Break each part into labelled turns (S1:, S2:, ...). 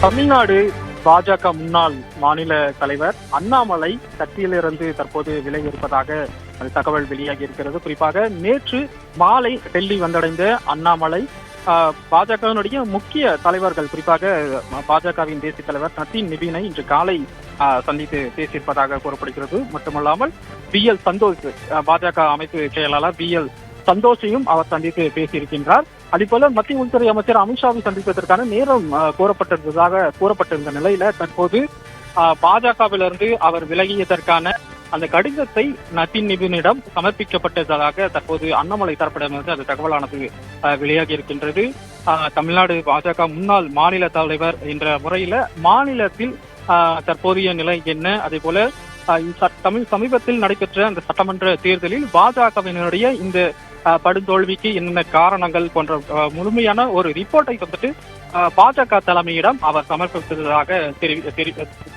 S1: தமிழ்நாடு பாஜக முன்னாள் மாநில தலைவர் அண்ணாமலை கட்சியிலிருந்து தற்போது விலகி இருப்பதாக தகவல் வெளியாகி இருக்கிறது. குறிப்பாக நேற்று மாலை டெல்லி வந்தடைந்த அண்ணாமலை பாஜகவினுடைய முக்கிய தலைவர்கள், குறிப்பாக பாஜகவின் தேசிய தலைவர் நசீம் நிபீனை இன்று காலை சந்தித்து பேசியிருப்பதாக கூறப்படுகிறது. மட்டுமல்லாமல் BL சந்தோஷ், பாஜக அமைப்பு செயலாளர் BL சந்தோஷையும் அவர் சந்தித்து பேசியிருக்கின்றார். அதேபோல மத்திய உள்துறை அமைச்சர் அமித்ஷாவை சந்திப்பதற்கான நேரம் கூறப்பட்டிருந்த நிலையில தற்போது பாஜகவிலிருந்து அவர் விலகியதற்கான அந்த கடிதத்தை நசீம் நிபீனிடம் சமர்ப்பிக்கப்பட்டதாக தற்போது அண்ணாமலை தரப்பிடமிருந்து அந்த தகவலானது வெளியாகி இருக்கின்றது. தமிழ்நாடு பாஜக முன்னாள் மாநில தலைவர் என்ற முறையில மாநிலத்தில் தற்போதைய நிலை என்ன, அதே போல சமீபத்தில் நடைபெற்ற அந்த சட்டமன்ற தேர்தலில் பாஜகவினுடைய இந்த படுதோல்விக்கு என்னென்ன காரணங்கள் போன்ற முழுமையான ஒரு ரிப்போர்ட்டை வந்துட்டு பாஜக தலைமையிடம் அவர் சமர்ப்பித்ததாக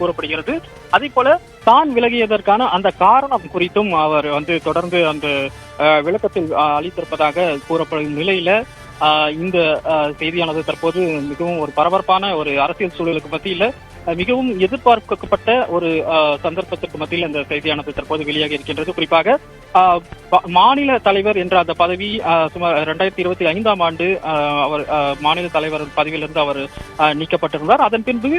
S1: கூறப்படுகிறது. அதே போல தான் விலகியதற்கான அந்த காரணம் குறித்தும் அவர் தொடர்ந்து அந்த விளக்கத்தில் அளித்திருப்பதாக கூறப்படும் நிலையில இந்த செய்தியானது தற்போது மிகவும் ஒரு பரபரப்பான ஒரு அரசியல் சூழலுக்கு மத்தியில மிகவும் எதிர்பார்க்கப்பட்ட ஒரு சந்தர்ப்பத்திற்கு மத்தியில் இந்த செய்தியானது தற்போது வெளியாகி இருக்கின்றது. குறிப்பாக மாநில தலைவர் என்ற அந்த பதவி சுமார் 2025ஆம் ஆண்டு அவர் மாநில தலைவர் பதவியிலிருந்து அவர் நீக்கப்பட்டிருந்தார். அதன் பின்பு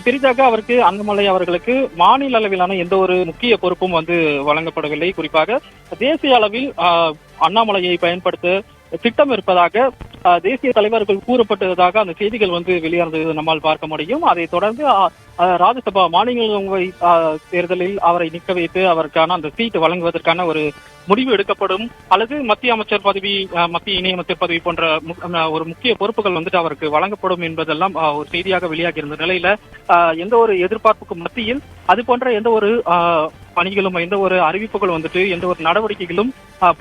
S1: பெரிதாக அவருக்கு அண்ணாமலை அவர்களுக்கு மாநில அளவிலான எந்த ஒரு முக்கிய பொறுப்பும் வழங்கப்படவில்லை. குறிப்பாக தேசிய அளவில் அண்ணாமலையை பயன்படுத்த திட்டம் இருப்பதாக தேசிய தலைவர்கள் கூறப்பட்டதாக அந்த செய்திகள் வெளியானது நம்மால் பார்க்க முடியும். அதை தொடர்ந்து ராஜ்யசபா மாநிலங்களவை தேர்தலில் அவரை நிற்க வைத்து அவருக்கான அந்த சீட் வழங்குவதற்கான ஒரு முடிவு எடுக்கப்படும், அல்லது மத்திய அமைச்சர் பதவி, மத்திய இணையமைச்சர் பதவி போன்ற ஒரு முக்கிய பொறுப்புகள் அவருக்கு வழங்கப்படும் என்பதெல்லாம் ஒரு செய்தியாக வெளியாகி இருந்த நிலையில எந்த ஒரு எதிர்பார்ப்புக்கு மத்தியில் அது போன்ற எந்த ஒரு பணிகளும், எந்த ஒரு அறிவிப்புகளும் எந்த ஒரு நடவடிக்கைகளும்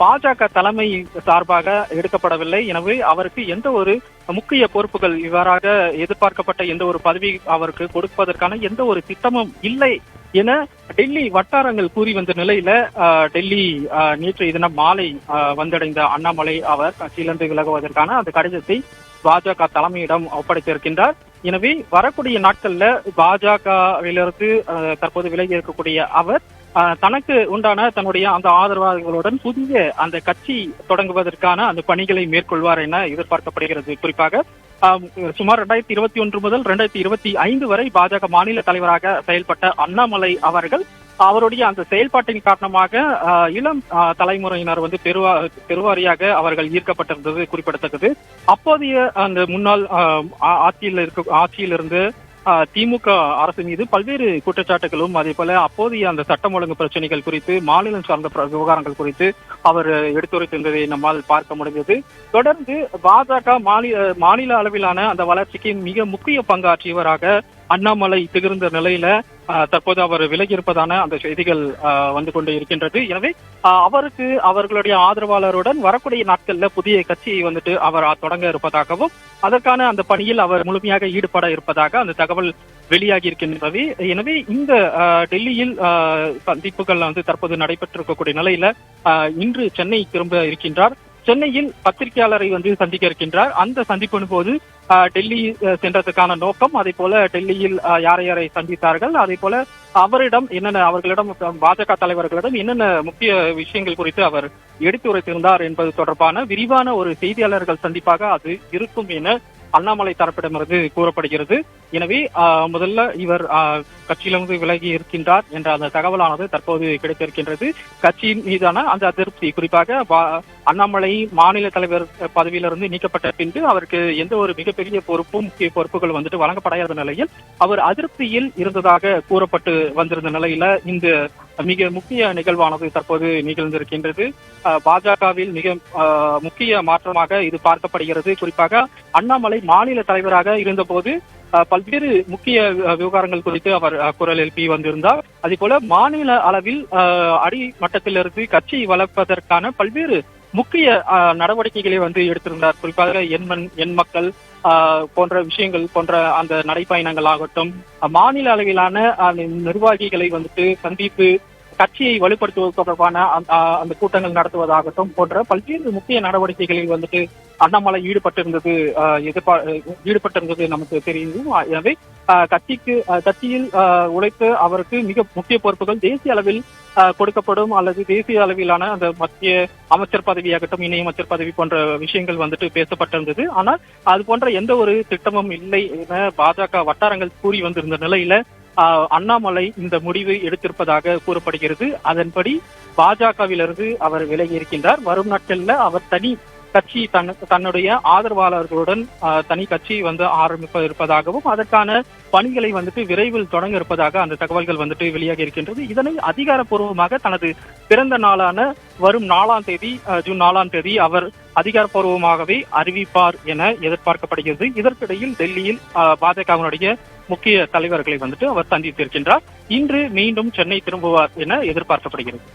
S1: பாஜக தலைமை சார்பாக எடுக்கப்படவில்லை. எனவே அவருக்கு எந்த ஒரு முக்கிய பொறுப்புகள், இவ்வாறாக எதிர்பார்க்கப்பட்ட எந்த ஒரு பதவி அவருக்கு கொடுப்பதற்கான எந்த ஒரு திட்டமும் இல்லை என டெல்லி வட்டாரங்கள் கூறி வந்த நிலையில டெல்லி நேற்றைய தினம் மாலை வந்தடைந்த அண்ணாமலை அவர் கட்சியிலிருந்து விலகுவதற்கான அந்த கடிதத்தை பாஜக தலைமையிடம் ஒப்படைத்திருக்கின்றார். எனவே வரக்கூடிய நாட்கள்ல பாஜகவிலிருந்து தற்போது விலகி இருக்கக்கூடிய அவர் தனக்கு உண்டான தன்னுடைய அந்த ஆதரவாளர்களுடன் புதிய அந்த கட்சி தொடங்குவதற்கான அந்த பணிகளை மேற்கொள்வார் என எதிர்பார்க்கப்படுகிறது. குறிப்பாக சுமார் 2021 முதல் 2025 வரை பாஜக மாநில தலைவராக செயல்பட்ட அண்ணாமலை அவர்கள் அவருடைய அந்த செயல்பாட்டின் காரணமாக இளம் தலைமுறையினர் பெருவாரியாக அவர்கள் ஈர்க்கப்பட்டிருந்தது குறிப்பிடத்தக்கது. அப்போதைய அந்த முன்னாள் ஆட்சியில் இருந்து திமுக அரசு மீது பல்வேறு குற்றச்சாட்டுகளும், அதே போல அப்போதைய அந்த சட்டம் ஒழுங்கு பிரச்சனைகள் குறித்து, மாநிலம் சார்ந்த விவகாரங்கள் குறித்து அவர் எடுத்துரைத்திருந்ததை நம்மால் பார்க்க முடிந்தது. தொடர்ந்து பாஜக மாநில அளவிலான அந்த வளர்ச்சிக்கு மிக முக்கிய பங்காற்றியவராக அண்ணாமலை திகழ்ந்த நிலையில தற்போது அவர் விலகி இருப்பதான அந்த செய்திகள் வந்து கொண்டு இருக்கின்றது. எனவே அவருக்கு அவர்களுடைய ஆதரவாளருடன் வரக்கூடிய நாட்கள்ல புதிய கட்சியை அவர் தொடங்க இருப்பதாகவும், அதற்கான அந்த பணியில் அவர் முழுமையாக ஈடுபட இருப்பதாக அந்த தகவல் வெளியாகி இருக்கின்றது. எனவே இந்த டெல்லியில் சந்திப்புகள் தற்போது நடைபெற்றிருக்கக்கூடிய நிலையில இன்று சென்னை திரும்ப இருக்கின்றார். சென்னையில் பத்திரிகையாளரை சந்திக்க இருக்கின்றார். அந்த சந்திப்பின் போது டெல்லி சென்றதுக்கான நோக்கம், அதே போல டெல்லியில் யாரை யாரை சந்தித்தார்கள், அதே போல அவர்களிடம் பாஜக தலைவர்களிடம் என்னென்ன முக்கிய விஷயங்கள் குறித்து அவர் எடுத்துரைத்திருந்தார் என்பது தொடர்பான விரிவான ஒரு செய்தியாளர்கள் சந்திப்பாக அது இருக்கும் என அண்ணாமலை தரப்பிடமிருந்து கூறப்படுகிறது. எனவே முதல்ல இவர் கட்சியிலிருந்து விலகி இருக்கின்றார் என்ற அந்த தகவலானது தற்போது கிடைத்திருக்கின்றது. கட்சியின் மீதான அந்த அதிருப்தி, குறிப்பாக அண்ணாமலை மாநில தலைவர் பதவியிலிருந்து நீக்கப்பட்ட பின்பு அவருக்கு எந்த ஒரு மிகப்பெரிய முக்கிய பொறுப்புகள் வழங்கப்படாத நிலையில் அவர் அதிருப்தியில் இருந்ததாக கூறப்பட்டு வந்திருந்த நிலையில இந்த மிக முக்கிய நிகழ்வானது தற்போது நிகழ்ந்திருக்கின்றது. பாஜகவில் மிக முக்கிய மாற்றமாக இது பார்க்கப்படுகிறது. குறிப்பாக அண்ணாமலை மாநில தலைவராக இருந்தபோது பல்வேறு முக்கிய விவகாரங்கள் குறித்து அவர் குரல் எழுப்பி வந்திருந்தார். அதே போல மாநில அளவில் அடிமட்டத்திலிருந்து கட்சி வளர்ப்பதற்கான பல்வேறு முக்கிய நடவடிக்கைகளை எடுத்திருந்தார். குறிப்பாக எண் மக்கள் போன்ற விஷயங்கள் போன்ற அந்த நடைப்பயணங்கள் ஆகட்டும், மாநில அளவிலான நிர்வாகிகளை சந்திப்பு கட்சியை வலுப்படுத்துவது தொடர்பான அந்த கூட்டங்கள் நடத்துவதாகட்டும் போன்ற பல்வேறு முக்கிய நடவடிக்கைகளில் அண்ணாமலை ஈடுபட்டிருந்தது நமக்கு தெரியும். எனவே கட்சியில் உழைத்து அவருக்கு மிக முக்கிய பொறுப்புகள் தேசிய அளவில் கொடுக்கப்படும் அல்லது தேசிய அளவிலான அந்த மத்திய அமைச்சர் பதவியாகட்டும், இணையமைச்சர் பதவி போன்ற விஷயங்கள் பேசப்பட்டிருந்தது. ஆனால் அது போன்ற எந்த ஒரு திட்டமும் இல்லை என பாஜக வட்டாரங்கள் கூறி வந்திருந்த நிலையில அண்ணாமலை இந்த முடிவை எடுத்திருப்பதாக கூறப்படுகிறது. அதன்படி பாஜகவிலிருந்து அவர் விலகி இருக்கின்றார். வரும் நாட்களில் அவர் தனி கட்சி தன்னுடைய ஆதரவாளர்களுடன் தனி கட்சி ஆரம்பிப்ப இருப்பதாகவும் அதற்கான பணிகளை விரைவில் தொடங்க இருப்பதாக அந்த தகவல்கள் வெளியாகி இருக்கின்றது. இதனை அதிகாரப்பூர்வமாக தனது பிறந்த நாளான வரும் ஜூன் 4 அவர் அதிகாரப்பூர்வமாகவே அறிவிப்பார் என எதிர்பார்க்கப்படுகிறது. இதற்கிடையில் டெல்லியில் பாஜகவினுடைய முக்கிய தலைவர்களை அவர் சந்தித்திருக்கின்றார். இன்று மீண்டும் சென்னை திரும்புவார் என எதிர்பார்க்கப்படுகிறது.